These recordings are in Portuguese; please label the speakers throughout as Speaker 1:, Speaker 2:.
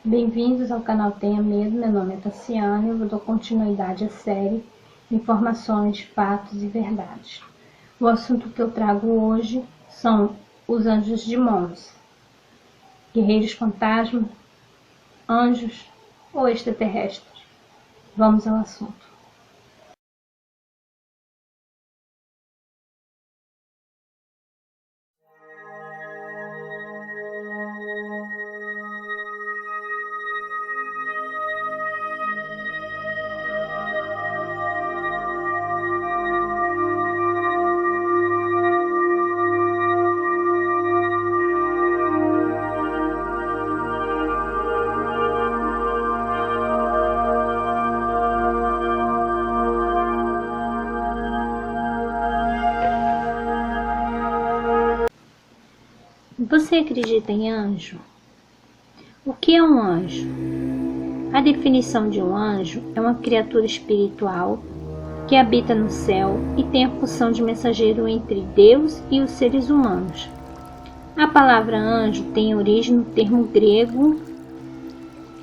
Speaker 1: Bem-vindos ao canal Tenha Medo, meu nome é Tassiane e eu dou continuidade à série Informações, Fatos e Verdades. O assunto que eu trago hoje são os anjos de Mons, guerreiros fantasma, anjos ou extraterrestres. Vamos ao assunto. Você acredita em anjo? O que é um anjo? A definição de um anjo é uma criatura espiritual que habita no céu e tem a função de mensageiro entre Deus e os seres humanos. A palavra anjo tem origem no termo grego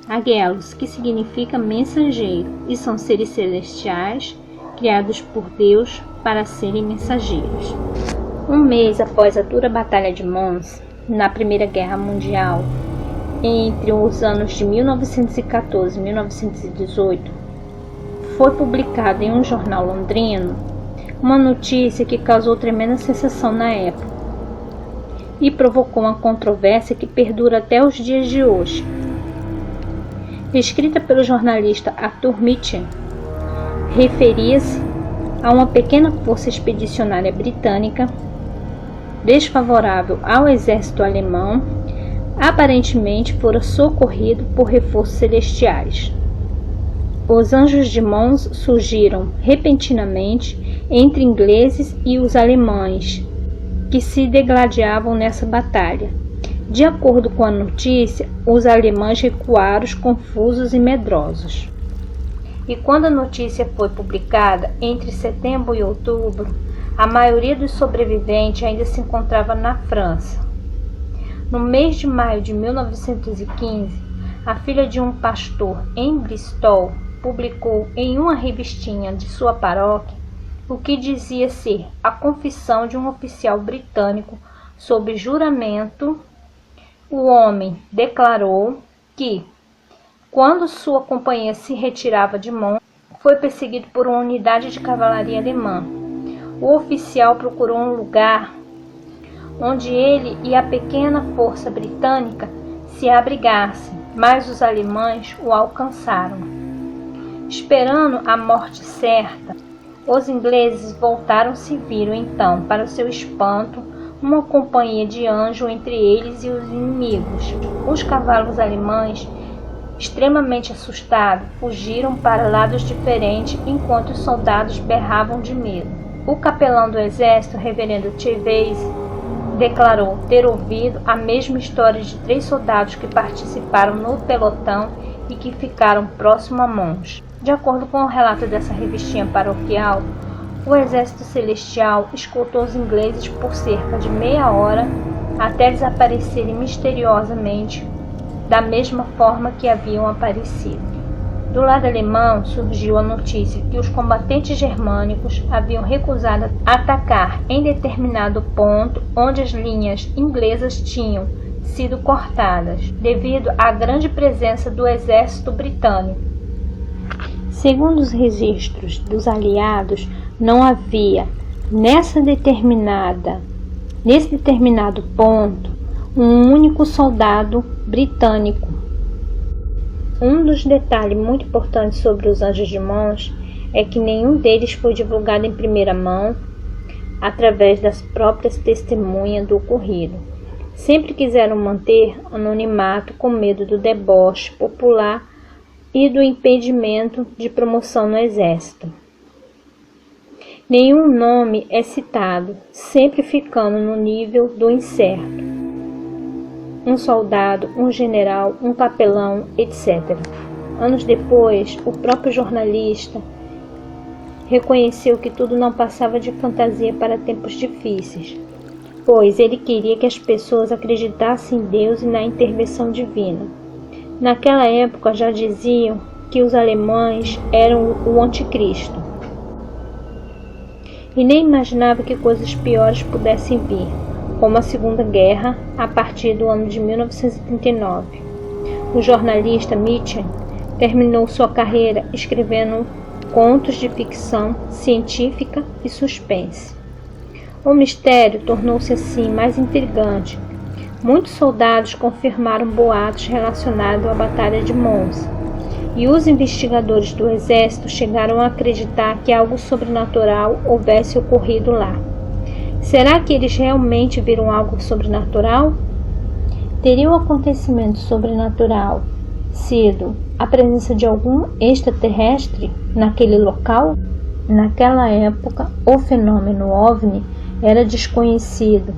Speaker 1: angelos, que significa mensageiro, e são seres celestiais criados por Deus para serem mensageiros. Um mês após a dura Batalha de Mons, na Primeira Guerra Mundial, entre os anos de 1914 e 1918, foi publicada em um jornal londrino uma notícia que causou tremenda sensação na época e provocou uma controvérsia que perdura até os dias de hoje. Escrita pelo jornalista Arthur Mitchell, referia-se a uma pequena força expedicionária britânica desfavorável ao exército alemão, aparentemente fora socorrido por reforços celestiais. Os anjos de Mons surgiram repentinamente entre ingleses e os alemães, que se degladiavam nessa batalha. De acordo com a notícia, os alemães recuaram confusos e medrosos. E quando a notícia foi publicada, entre setembro e outubro, a maioria dos sobreviventes ainda se encontrava na França. No mês de maio de 1915, a filha de um pastor em Bristol publicou em uma revistinha de sua paróquia o que dizia ser a confissão de um oficial britânico sob juramento. O homem declarou que, quando sua companhia se retirava de Mons, foi perseguido por uma unidade de cavalaria alemã. O oficial procurou um lugar onde ele e a pequena força britânica se abrigassem, mas os alemães o alcançaram. Esperando a morte certa, os ingleses voltaram-se e viram então, para o seu espanto, uma companhia de anjos entre eles e os inimigos. Os cavalos alemães, extremamente assustados, fugiram para lados diferentes enquanto os soldados berravam de medo. O capelão do exército, reverendo Chevese, declarou ter ouvido a mesma história de 3 soldados que participaram no pelotão e que ficaram próximo a Mons. De acordo com o relato dessa revistinha paroquial, o exército celestial escoltou os ingleses por cerca de meia hora até desaparecerem misteriosamente da mesma forma que haviam aparecido. Do lado alemão surgiu a notícia que os combatentes germânicos haviam recusado atacar em determinado ponto onde as linhas inglesas tinham sido cortadas, devido à grande presença do exército britânico. Segundo os registros dos aliados, não havia nesse determinado ponto um único soldado britânico. Um dos detalhes muito importantes sobre os anjos de Mons é que nenhum deles foi divulgado em primeira mão através das próprias testemunhas do ocorrido. Sempre quiseram manter anonimato com medo do deboche popular e do impedimento de promoção no exército. Nenhum nome é citado, sempre ficando no nível do incerto. Um soldado, um general, um capelão, etc. Anos depois, o próprio jornalista reconheceu que tudo não passava de fantasia para tempos difíceis, pois ele queria que as pessoas acreditassem em Deus e na intervenção divina. Naquela época já diziam que os alemães eram o anticristo. E nem imaginava que coisas piores pudessem vir, como a Segunda Guerra, a partir do ano de 1939. O jornalista Mitchell terminou sua carreira escrevendo contos de ficção científica e suspense. O mistério tornou-se assim mais intrigante. Muitos soldados confirmaram boatos relacionados à Batalha de Mons, e os investigadores do exército chegaram a acreditar que algo sobrenatural houvesse ocorrido lá. Será que eles realmente viram algo sobrenatural? Teria o acontecimento sobrenatural sido a presença de algum extraterrestre naquele local? Naquela época, o fenômeno OVNI era desconhecido,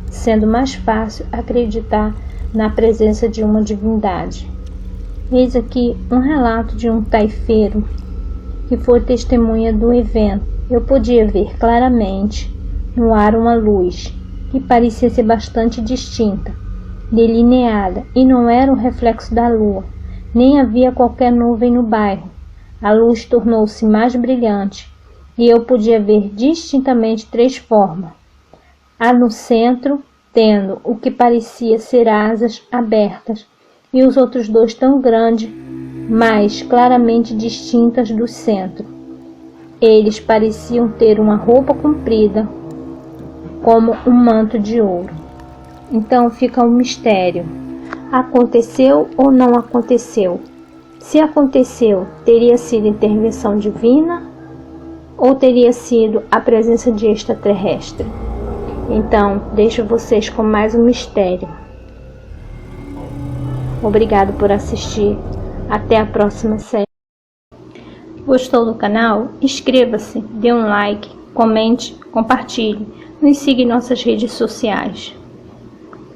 Speaker 1: sendo mais fácil acreditar na presença de uma divindade. Eis aqui um relato de um taifeiro que foi testemunha do evento. Eu podia ver claramente no ar uma luz que parecia ser bastante distinta, delineada, e não era um reflexo da lua, nem havia qualquer nuvem no bairro. A luz tornou-se mais brilhante e eu podia ver distintamente 3 formas. A no centro, tendo o que parecia ser asas abertas, e os outros 2 tão grandes, mas claramente distintas do centro. Eles pareciam ter uma roupa comprida, como um manto de ouro. Então fica um mistério. Aconteceu ou não aconteceu? Se aconteceu, teria sido intervenção divina ou teria sido a presença de extraterrestre? Então, deixo vocês com mais um mistério. Obrigado por assistir. Até a próxima série. Gostou do canal? Inscreva-se, dê um like, comente, compartilhe. Nos siga em nossas redes sociais.